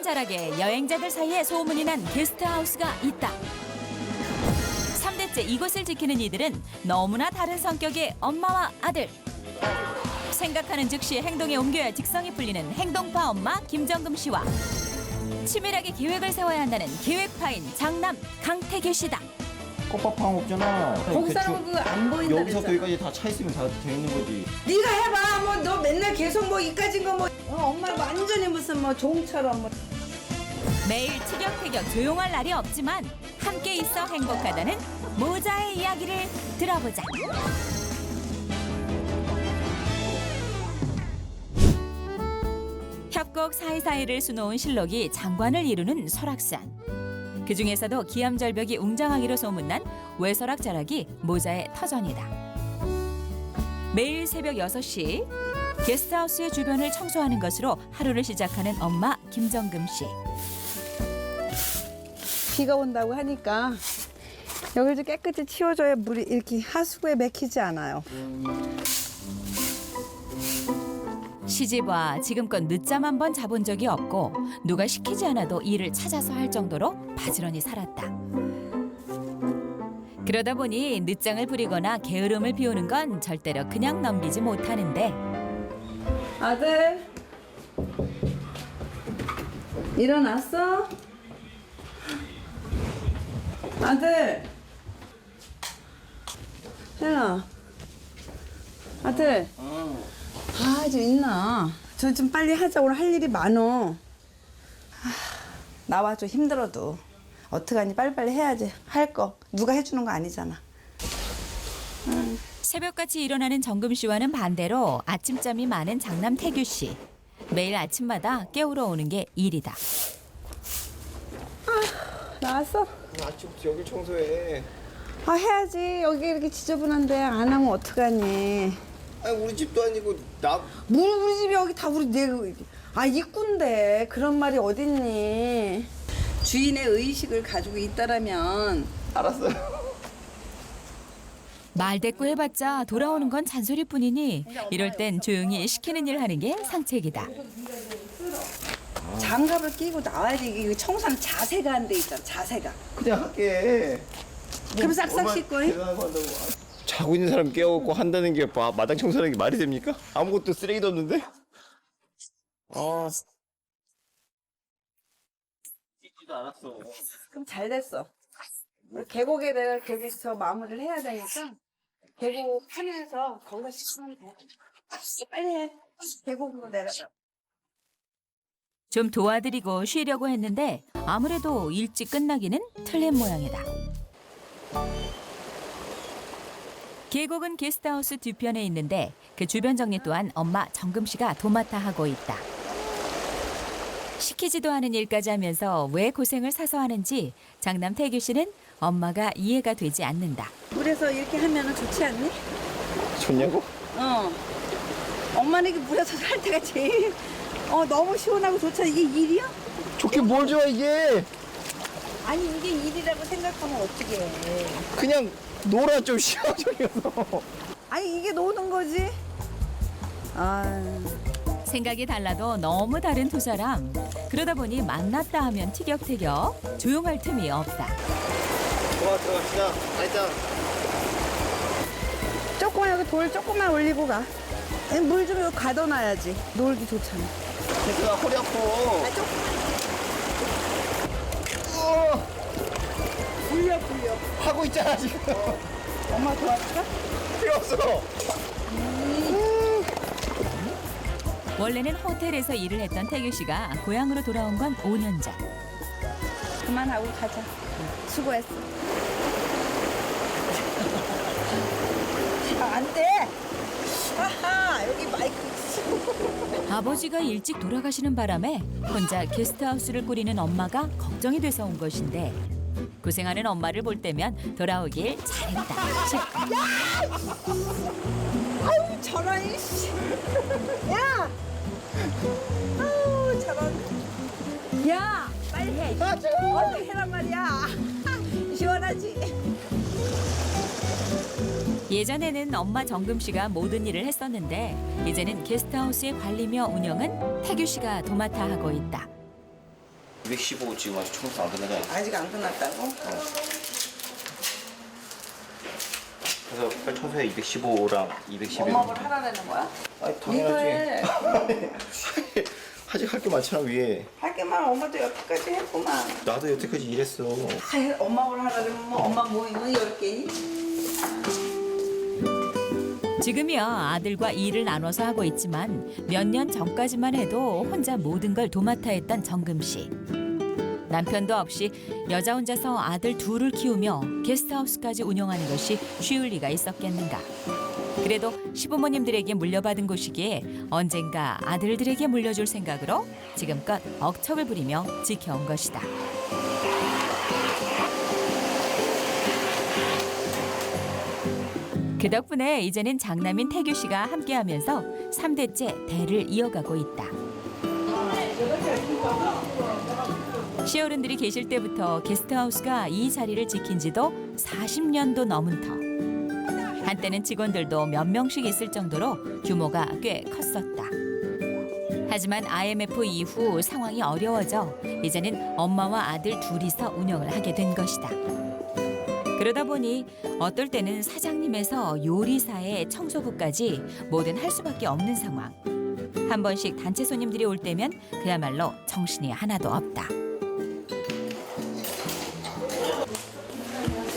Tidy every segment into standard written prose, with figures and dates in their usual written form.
자락에 여행자들 사이에 소문이 난 게스트하우스가 있다. 3대째 이곳을 지키는 이들은 너무나 다른 성격의 엄마와 아들. 생각하는 즉시 행동에 옮겨야 직성이 풀리는 행동파 엄마 김정금 씨와 치밀하게 계획을 세워야 한다는 계획파인 장남 강태규 씨다. 꽃밥방 없잖아. 거기 사람은 그거 안 보인다 여기서 그랬잖아. 거기까지 다 차 있으면 다 돼 있는 거지. 네가 해봐. 뭐 너 맨날 계속 뭐 이까진 거 뭐. 엄마 완전히 무슨 뭐 종처럼 뭐. 매일 티격태격 조용할 날이 없지만 함께 있어 행복하다는 모자의 이야기를 들어보자. 협곡 사이사이를 수놓은 실록이 장관을 이루는 설악산. 그중에서도 기암절벽이 웅장하기로 소문난 외설악 자락이 모자의 터전이다. 매일 새벽 6시 게스트하우스의 주변을 청소하는 것으로 하루를 시작하는 엄마 김정금 씨. 비가 온다고 하니까 여기를 좀 깨끗이 치워줘야 물이 이렇게 하수구에 맥히지 않아요. 시집와 지금껏 늦잠 한 번 자본 적이 없고 누가 시키지 않아도 일을 찾아서 할 정도로 바지런히 살았다. 그러다 보니 늦장을 부리거나 게으름을 피우는 건 절대로 그냥 넘기지 못하는데 아들 일어났어? 아들 혜나 아들 좀 있나? 저 좀 빨리 하자. 오늘 할 일이 많어. 나와 좀 힘들어도 어떡하니 빨리빨리 해야지. 할 거 누가 해주는 거 아니잖아. 새벽같이 일어나는 정금 씨와는 반대로 아침잠이 많은 장남 태규 씨. 매일 아침마다 깨우러 오는 게 일이다. 나왔어? 아침부터 여기 청소해. 해야지. 여기 이렇게 지저분한데 안 하면 어떡하니. 아니 우리 집도 아니고 나. 우리 집이 여기 다 우리 입구인데 그런 말이 어딨니. 주인의 의식을 가지고 있다라면. 알았어요. 말대꾸 해봤자 돌아오는 건 잔소리뿐이니 이럴 땐 조용히 시키는 일 하는 게 상책이다. 장갑을 끼고 나와야지. 이게 청소하는 자세가 안 돼 있잖아. 자세가. 그냥 할게. 그럼 싹싹 씻고 해? 대단한 거 한다고. 자고 있는 사람 깨워갖고 한다는 게 마당 청소하는 게 말이 됩니까? 아무것도 쓰레기도 없는데? 씻지도 않았어. 그럼 잘 됐어. 계곡에 내가 계곡에서 마무리를 해야 되니까 계곡 파면서 거기다 씻으면 돼. 빨리 해. 계곡으로 내려가. 좀 도와드리고 쉬려고 했는데 아무래도 일찍 끝나기는 틀린 모양이다. 계곡은 게스트하우스 뒤편에 있는데 그 주변 정리 또한 엄마 정금 씨가 도맡아 하고 있다. 시키지도 않은 일까지 하면서 왜 고생을 사서 하는지 장남 태규 씨는 엄마가 이해가 되지 않는다. 물에서 이렇게 하면 좋지 않니? 좋냐고? 엄마는 이게 물에서 살 때가 제일 너무 시원하고 좋잖아. 이게 일이야? 좋게 뭘 좋아 이게? 아니 이게 일이라고 생각하면 어떻게 해. 그냥 놀아 좀 시원하게서. 아니 이게 노는 거지. 생각이 달라도 너무 다른 두 사람. 그러다 보니 만났다 하면 티격태격 조용할 틈이 없다. 들어갑시다. 알자. 조금만 여기 돌 조금만 올리고 가. 물 좀 여기 가둬놔야지. 놀기 좋잖아. 대수가 허리 아파. 불려. 하고 있잖아 지금. 엄마 도와줄까? 필요 없어. 원래는 호텔에서 일을 했던 태규 씨가 고향으로 돌아온 건 5년 전. 그만하고 가자. 수고했어. 안 돼. 아하, 여기 마이크 있어. 아버지가 일찍 돌아가시는 바람에 혼자 게스트하우스를 꾸리는 엄마가 걱정이 돼서 온 것인데 고생하는 엄마를 볼 때면 돌아오길 잘했다 싶다. 아유, 저런, 씨. 야! 아우, 저런. 야, 빨리 해. 어떻게 해란 말이야. 시원하지? 예전에는 엄마 정금 씨가 모든 일을 했었는데 이제는 게스트하우스의 관리며 운영은 태규 씨가 도맡아 하고 있다. 215 지금 아직 청소 안 끝나잖아요. 아직 안 끝났다고? 그래서 빨리 청소해 215랑 211. 엄마 뭘 하라는 거야? 아니 네가 당연하지. 해. 아직 할 게 많잖아 위에. 할게만 엄마도 여태까지 했구만. 나도 여태까지 일했어. 엄마 뭘 하라면 뭐 엄마 뭐 이거 10개니? 지금이야 아들과 일을 나눠서 하고 있지만 몇 년 전까지만 해도 혼자 모든 걸 도맡아 했던 정금 씨. 남편도 없이 여자 혼자서 아들 둘을 키우며 게스트하우스까지 운영하는 것이 쉬울 리가 있었겠는가. 그래도 시부모님들에게 물려받은 곳이기에 언젠가 아들들에게 물려줄 생각으로 지금껏 억척을 부리며 지켜온 것이다. 그 덕분에 이제는 장남인 태규 씨가 함께하면서 3대째 대를 이어가고 있다. 시어른들이 계실 때부터 게스트하우스가 이 자리를 지킨 지도 40년도 넘은 터. 한때는 직원들도 몇 명씩 있을 정도로 규모가 꽤 컸었다. 하지만 IMF 이후 상황이 어려워져 이제는 엄마와 아들 둘이서 운영을 하게 된 것이다. 그러다 보니 어떨 때는 사장님에서 요리사에 청소부까지 뭐든 할 수밖에 없는 상황. 한 번씩 단체 손님들이 올 때면 그야말로 정신이 하나도 없다.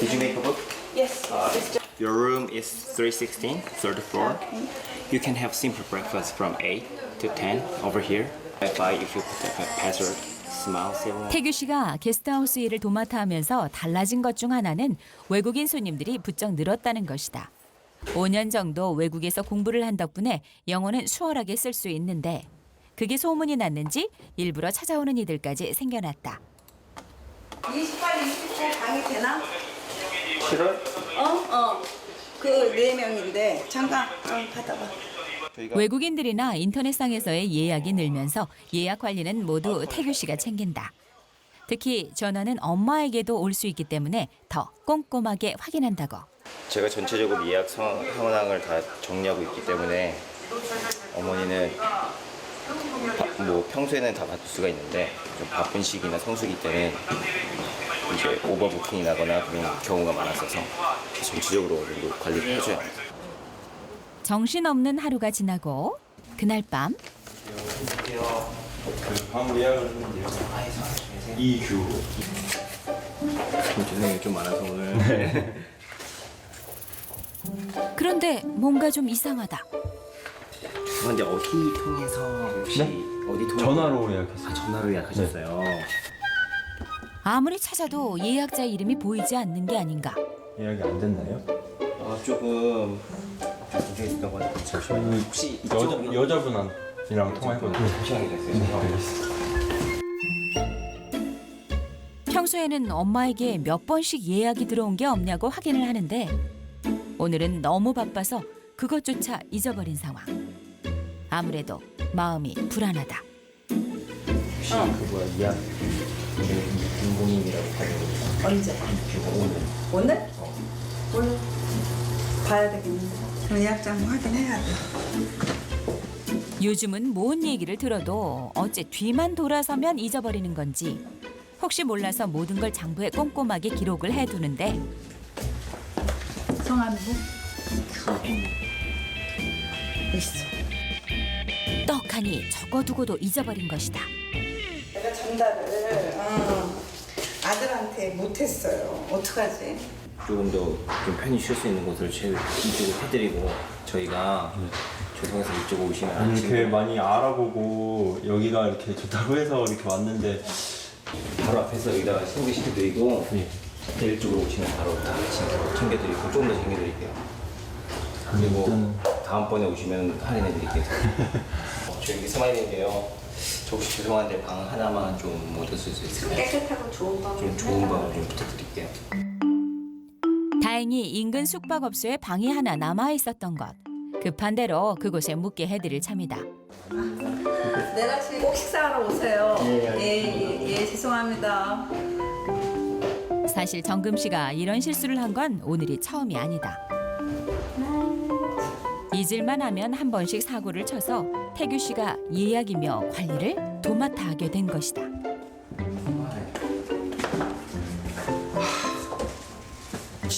Did you make a book? Yes. Your room is 316, third floor. You can have simple breakfast from 8 to 10 over here. Wi-Fi if you put the password. Smile 7. 태규 씨가 게스트하우스 일을 도맡아 하면서 달라진 것 중 하나는 외국인 손님들이 부쩍 늘었다는 것이다. 5년 정도 외국에서 공부를 한 덕분에 영어는 수월하게 쓸 수 있는데 그게 소문이 났는지 일부러 찾아오는 이들까지 생겨났다. 28, 29 방이 되나? 7월? 그 4명인데 잠깐 받아봐. 외국인들이나 인터넷상에서의 예약이 늘면서 예약 관리는 모두 태규 씨가 챙긴다. 특히 전화는 엄마에게도 올 수 있기 때문에 더 꼼꼼하게 확인한다고. 제가 전체적으로 예약 상황을 다 정리하고 있기 때문에 어머니는 뭐 평소에는 다 받을 수가 있는데 좀 바쁜 시기나 성수기 때는 이제 오버부킹이 나거나 그런 경우가 많았어서 전체적으로 어느 정도 관리를 해줘야 합니다. 정신없는 하루가 지나고 그날 밤 방 예약을 했는데요. 이규. 죄송해요 좀 많아서 오늘. 그런데 뭔가 좀 이상하다. 근데 어디 통해서 혹시 네? 어디 통해서 전화로 예약했어요. 아 전화로 예약하셨어요. 아무리 찾아도 예약자 이름이 보이지 않는 게 아닌가. 예약이 안 됐나요? 아 조금 문제 있었던 것 같아요. 잠시만요. 혹시 여자분이랑 통화했거든요. 잠시만요. 됐어요. 알겠습니다. 평소에는 엄마에게 몇 번씩 예약이 들어온 게 없냐고 확인을 하는데 오늘은 너무 바빠서 그것조차 잊어버린 상황. 아무래도 마음이 불안하다. 혹시 그거야 예약 김봉님이라고 받은 거 언제? 오늘. 오늘? 오늘 봐야 되겠는데. 그럼 예약장 확인해야 돼. 요즘은 뭔 얘기를 들어도 어째 뒤만 돌아서면 잊어버리는 건지 혹시 몰라서 모든 걸 장부에 꼼꼼하게 기록을 해두는데 성함이 뭐? 있어. 떡하니 적어두고도 잊어버린 것이다. 내가 전달을 아들한테 못했어요. 어떡하지? 조금 더 좀 편히 쉴 수 있는 곳을 이쪽으로 해드리고 저희가 죄송해서 이쪽으로 오시면 안 이렇게 많이 알아보고 여기가 이렇게 좋다고 해서 이렇게 왔는데 바로 앞에서 여기다가 소개시켜드리고 네. 이쪽으로 오시면 바로 다 챙겨드리고 조금 더 챙겨드릴게요. 그리고 다음번에 오시면 할인해드릴게요. 저 여기 스마일인데요. 저 혹시 죄송한데 방 하나만 좀 못 쓸 수 있을까요? 깨끗하고 좋은 방. 좀 좋은 방을 좀 부탁드릴게요. 다행히 인근 숙박업소에 방이 하나 남아 있었던 것. 급한 대로 그곳에 묵게 해드릴 참이다. 내일 꼭 식사하러 오세요. 예, 죄송합니다. 사실 정금 씨가 이런 실수를 한 건 오늘이 처음이 아니다. 잊을만 하면 한 번씩 사고를 쳐서 태규 씨가 예약이며 관리를 도맡아 하게 된 것이다.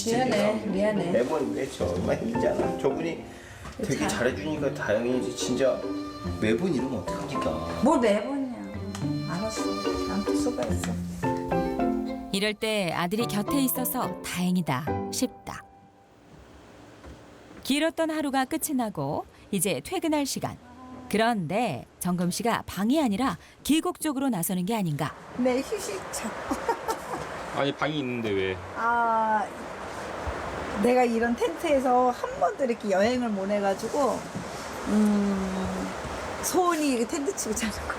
미안해. 매번 왜 저 얼마나 힘들지 않아? 저분이 되게 잘해주니까 다행이지. 진짜 매번 이러면 어떡합니까? 뭘 매번이야. 알았어. 아무튼 수고했어. 이럴 때 아들이 곁에 있어서 다행이다 싶다. 길었던 하루가 끝이 나고 이제 퇴근할 시간. 그런데 정금 씨가 방이 아니라 계곡 쪽으로 나서는 게 아닌가. 내 휴식처. 아니 방이 있는데 왜? 아, 내가 이런 텐트에서 한 번도 이렇게 여행을 못 해가지고, 소원이 이 텐트 치고 자는 거.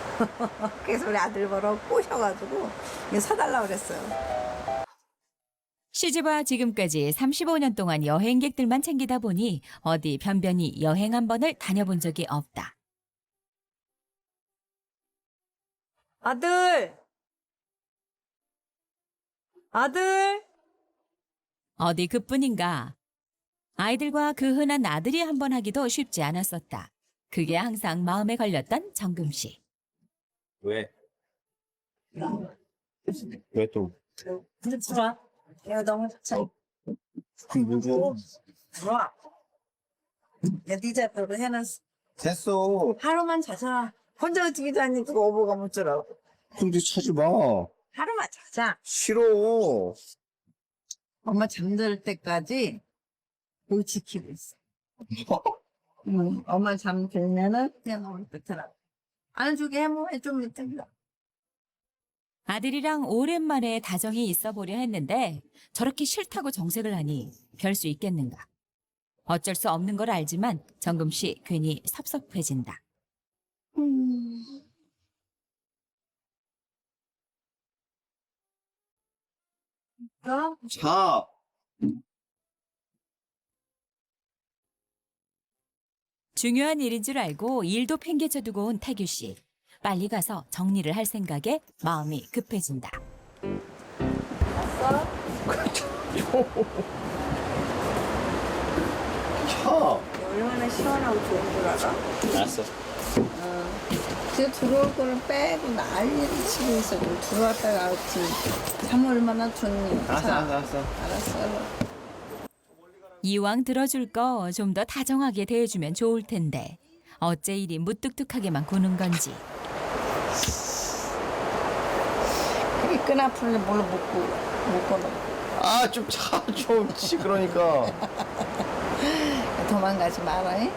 그래서 우리 아들 보러 꼬셔가지고, 이거 사달라고 그랬어요. 시집와 지금까지 35년 동안 여행객들만 챙기다 보니 어디 변변히 여행 한 번을 다녀본 적이 없다. 아들! 아들! 어디 그뿐인가. 아이들과 그 흔한 나들이 한 번 하기도 쉽지 않았었다. 그게 항상 마음에 걸렸던 정금 씨. 왜? 왜 또? 이제 들어와. 이거 너무 좋잖아. 들어와. 야, 네 자표로 해놨어. 됐어. 하루만 자자. 혼자 어떻게 자니 누가 오버가 못 주라고. 근데 찾지 마. 하루만 자자. 싫어. 엄마 잠들 때까지 여기 지키고 있어. 응, 엄마 잠들면은 그냥 오늘 끝이라. 안아주게 해뭐 좀 이따. 아들이랑 오랜만에 다정히 있어 보려 했는데 저렇게 싫다고 정색을 하니 별 수 있겠는가. 어쩔 수 없는 걸 알지만 정금 씨 괜히 섭섭해진다. 자. 중요한 일인 줄 알고 일도 팽개쳐 두고 온 태규 씨. 빨리 가서 정리를 할 생각에 마음이 급해진다. 자. 얼마나 시원하고 좋은 줄 알아? 알았어. 지금 들어올 거를 빼고 난리를 치고 있어. 지금 들어왔다가 지금 잠 얼마나 좋니? 알았어. 알았어. 이왕 들어줄 거 좀 더 다정하게 대해주면 좋을 텐데 어째 이리 무뚝뚝하게만 구는 건지. 그게 끈아프는데 뭘로 못 걸어. 아, 좀 자, 좀. 그러니까. 도망가지 마라. 잉?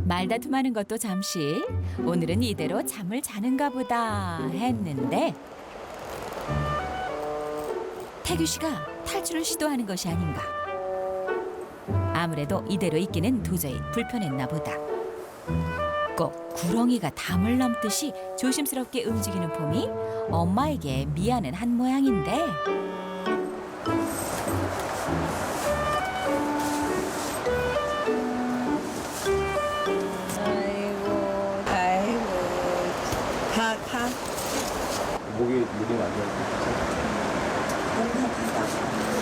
말다툼하는 것도 잠시. 오늘은 이대로 잠을 자는가 보다 했는데 태규 씨가 탈출을 시도하는 것이 아닌가. 아무래도 이대로 있기는 도저히 불편했나 보다. 꼭 구렁이가 담을 넘듯이 조심스럽게 움직이는 폼이 엄마에게 미안은 한 모양인데. 아이고. 가. 목이 안 좋아.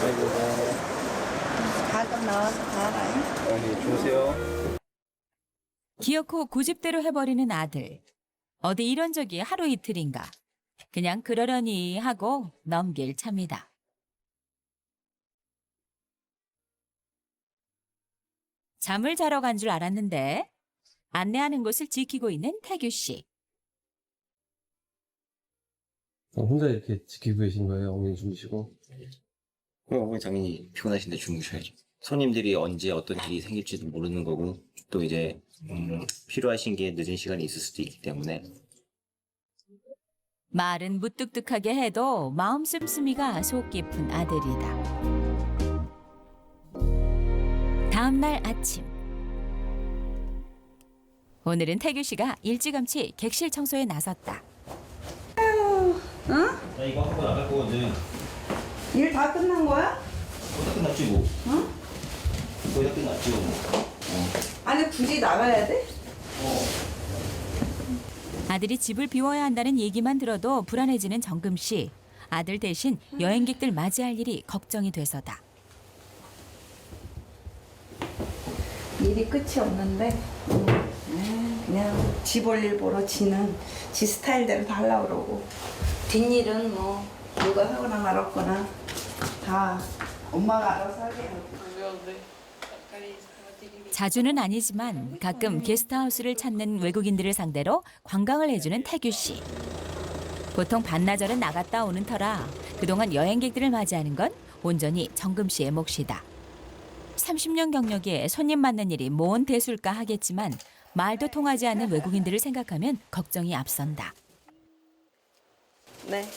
아이고. 가끔 나와서 가라. 잉? 어머니, 주무세요. 기어코 고집대로 해버리는 아들. 어디 이런 적이 하루 이틀인가. 그냥 그러려니 하고 넘길 참이다. 잠을 자러 간 줄 알았는데 안내하는 곳을 지키고 있는 태규 씨. 혼자 이렇게 지키고 계신 거예요? 어머니 주무시고? 그럼 어머니 당연히 피곤하신데 주무셔야죠. 손님들이 언제 어떤 일이 생길지도 모르는 거고 또 이제 필요하신 게 늦은 시간이 있을 수도 있기 때문에. 말은 무뚝뚝하게 해도 마음 씀씀이가 속 깊은 아들이다. 다음 날 아침. 오늘은 태규 씨가 일찌감치 객실 청소에 나섰다. 나 이거 하고 나갈 거거든. 일 다 끝난 거야? 거의 다 끝났지 뭐. 응? 거의 다 끝났지 뭐. 아니 굳이 나가야 돼? 아들이 집을 비워야 한다는 얘기만 들어도 불안해지는 정금 씨. 아들 대신 여행객들 맞이할 일이 걱정이 돼서다. 일이 끝이 없는데 그냥 지 볼 일 보러 지는 지 스타일대로 다 하려고 그러고 뒷일은 뭐 누가 하거나 말았거나 다 엄마가 알아서 하게 하고. 자주는 아니지만 가끔 게스트하우스를 찾는 외국인들을 상대로 관광을 해주는 태규 씨. 보통 반나절은 나갔다 오는 터라 그동안 여행객들을 맞이하는 건 온전히 정금 씨의 몫이다. 30년 경력에 손님 맞는 일이 뭔 대수일까 하겠지만 말도 통하지 않는 외국인들을 생각하면 걱정이 앞선다. 네.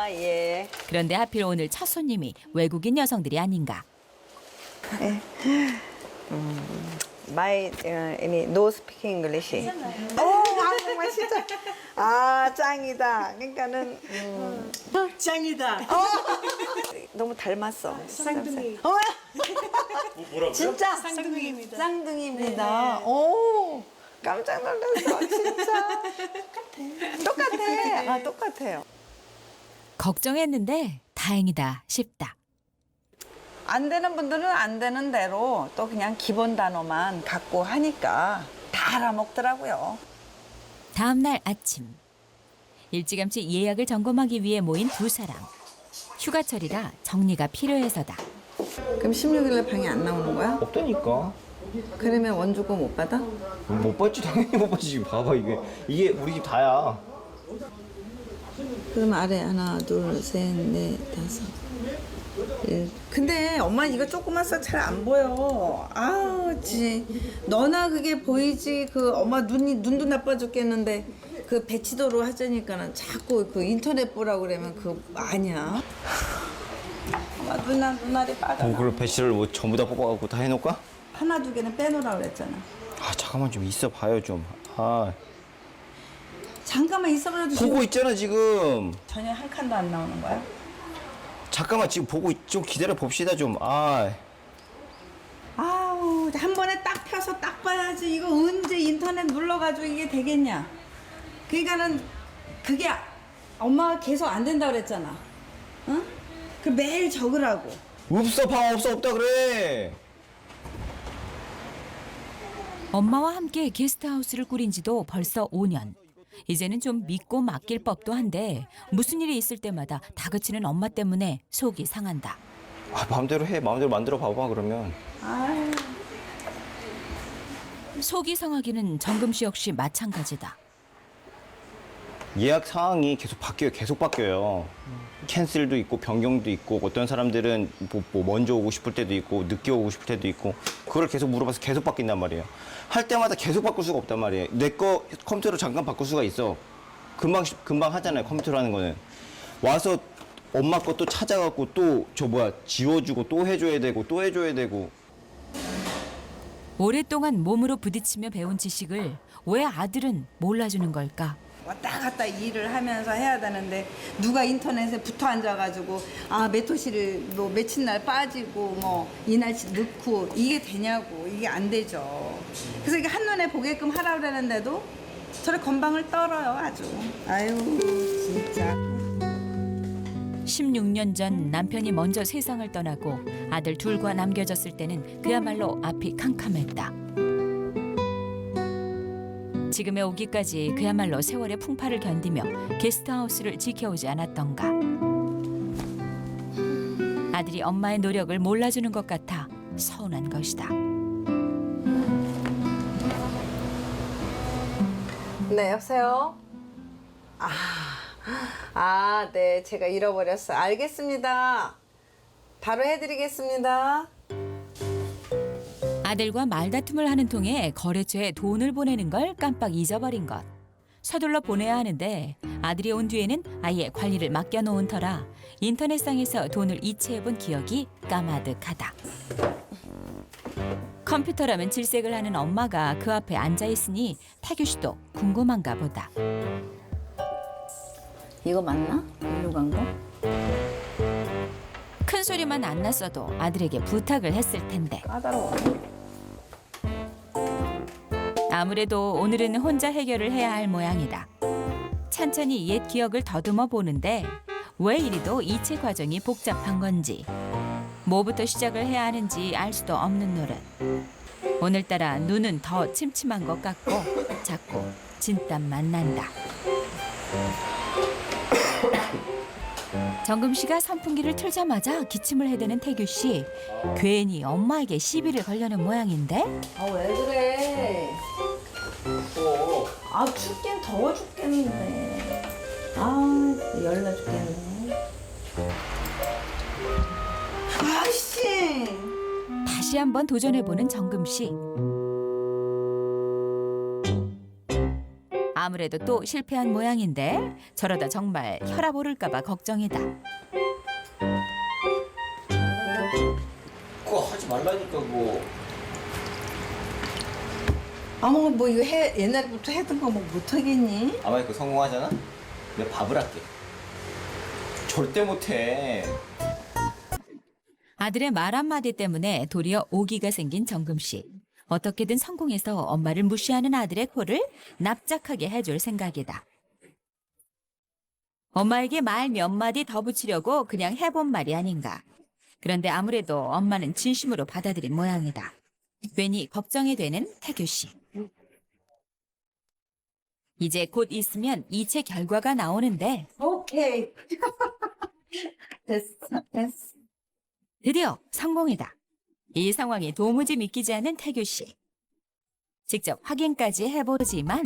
예. 그런데 하필 오늘 첫 손님이 외국인 여성들이 아닌가. My no speaking English. 정말 진짜. 짱이다. 그러니까는 짱이다. 너무 닮았어. 쌍둥이. 뭐라고요? 진짜 쌍둥이입니다. 쌍둥이입니다. 오, 깜짝 놀랐어. 진짜. 똑같아. 똑같아요. 걱정했는데 다행이다 싶다. 안 되는 분들은 안 되는 대로 또 그냥 기본 단어만 갖고 하니까 다 알아먹더라고요. 다음 날 아침 일찌감치 예약을 점검하기 위해 모인 두 사람. 휴가철이라 정리가 필요해서다. 그럼 16일에 방이 안 나오는 거야? 없다니까. 그러면 원주금 못 받아? 못 받지, 당연히 못 받지. 지금 봐봐, 이게 우리 집 다야. 그럼 아래 하나, 둘, 셋, 넷, 다섯. 근데 엄마 이거 조금만 써 잘 안 보여. 너나 그게 보이지. 그 엄마 눈도 나빠 죽겠는데 그 배치도로 하자니까는 자꾸 그 인터넷 보라고 그러면 그 아니야. 엄마 눈알이 빠져. 그럼 배치를 뭐 전부 다 뽑아갖고 다 해놓을까? 하나 두 개는 빼놓으라고 그랬잖아. 잠깐만 좀 있어봐요 좀. 잠깐만 있어봐도 보고 있잖아 지금. 전혀 한 칸도 안 나오는 거야? 잠깐만 지금 보고 좀 기다려 봅시다 좀. 아우 한 번에 딱 펴서 딱 봐야지. 이거 언제 인터넷 눌러가지고 이게 되겠냐? 그러니까는 그게 엄마가 계속 안 된다 그랬잖아. 응? 그 매일 적으라고. 없어, 방 없다 그래. 엄마와 함께 게스트하우스를 꾸린 지도 벌써 5년. 이제는 좀 믿고 맡길 법도 한데 무슨 일이 있을 때마다 다그치는 엄마 때문에 속이 상한다. 마음대로 해. 마음대로 만들어 봐봐 그러면. 속이 상하기는 정금 씨 역시 마찬가지다. 예약 상황이 계속 바뀌어요. 캔슬도 있고 변경도 있고 어떤 사람들은 뭐 먼저 오고 싶을 때도 있고 늦게 오고 싶을 때도 있고 그걸 계속 물어봐서 계속 바뀐단 말이에요. 할 때마다 계속 바꿀 수가 없단 말이에요. 내 거 컴퓨터로 잠깐 바꿀 수가 있어. 금방 하잖아요. 컴퓨터로 하는 거는. 와서 엄마 거 또 찾아갖고 또 지워주고 또 해줘야 되고. 오랫동안 몸으로 부딪히며 배운 지식을 왜 아들은 몰라주는 걸까? 왔다 갔다 일을 하면서 해야 되는데 누가 인터넷에 붙어 앉아가지고 메토시를 뭐 며칠 날 빠지고 뭐 이날치 넣고 이게 되냐고. 이게 안 되죠. 그래서 이게 한눈에 보게끔 하라고 그러는데도 저를 건방을 떨어요 아주. 진짜. 16년 전 남편이 먼저 세상을 떠나고 아들 둘과 남겨졌을 때는 그야말로 앞이 캄캄했다. 지금에 오기까지 그야말로 세월의 풍파를 견디며 게스트하우스를 지켜오지 않았던가. 아들이 엄마의 노력을 몰라주는 것 같아 서운한 것이다. 네, 여보세요? 네, 제가 잃어버렸어. 알겠습니다. 바로 해드리겠습니다. 아들과 말다툼을 하는 통에 거래처에 돈을 보내는 걸 깜빡 잊어버린 것. 서둘러 보내야 하는데 아들이 온 뒤에는 아예 관리를 맡겨놓은 터라 인터넷상에서 돈을 이체해본 기억이 까마득하다. 컴퓨터라면 질색을 하는 엄마가 그 앞에 앉아있으니 태규 씨도 궁금한가 보다. 이거 맞나? 일로 간 거? 큰 소리만 안 났어도 아들에게 부탁을 했을 텐데. 까다로워. 아무래도 오늘은 혼자 해결을 해야 할 모양이다. 찬찬히 옛 기억을 더듬어 보는데 왜 이리도 이체 과정이 복잡한 건지 뭐부터 시작을 해야 하는지 알 수도 없는 노릇. 오늘따라 눈은 더 침침한 것 같고 자꾸 진땀만 난다. 정금 씨가 선풍기를 틀자마자 기침을 해대는 태규 씨. 괜히 엄마에게 시비를 걸려는 모양인데 아, 왜 그래? 아, 춥긴 더워 죽겠는데. 아, 열나 죽겠네. 아씨! 다시 한번 도전해보는 정금 씨. 아무래도 또 실패한 모양인데 저러다 정말 혈압 오를까봐 걱정이다. 그거 하지 말라니까 뭐. 아무 뭐 이거 옛날부터 했던 거 뭐 못하겠니? 아마 그 성공하잖아? 내가 밥을 할게. 절대 못해. 아들의 말 한마디 때문에 도리어 오기가 생긴 정금 씨. 어떻게든 성공해서 엄마를 무시하는 아들의 코를 납작하게 해줄 생각이다. 엄마에게 말 몇 마디 더 붙이려고 그냥 해본 말이 아닌가. 그런데 아무래도 엄마는 진심으로 받아들인 모양이다. 괜히 걱정이 되는 태규 씨. 이제 곧 있으면 2체 결과가 나오는데 오케이. 됐어, 됐어. 드디어 성공이다. 이 상황이 도무지 믿기지 않는 태규 씨. 직접 확인까지 해보지만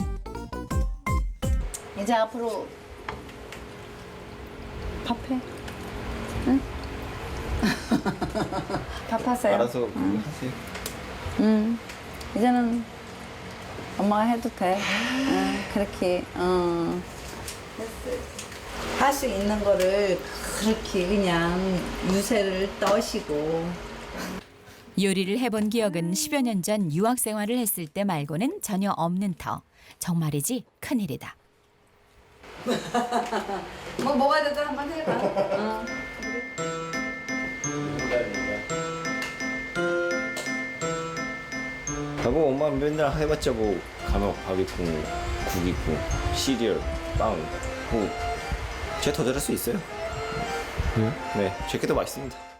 이제 앞으로 밥해. 응? 밥하세요. 알아서 하세요. 응. 이제는 엄마가 해도 돼. 응, 그렇게. 할 수 있는 거를 그렇게 그냥 유세를 떠시고. 요리를 해본 기억은 10여 년 전 유학 생활을 했을 때 말고는 전혀 없는 터. 정말이지 큰일이다. 뭐가 돼도 한번 해봐. 여보, 엄마 맨날 해봤자 뭐 가면 밥 있고 국 있고 시리얼, 빵, 국. 제가 더 잘할 수 있어요. 네, 제게 더 맛있습니다.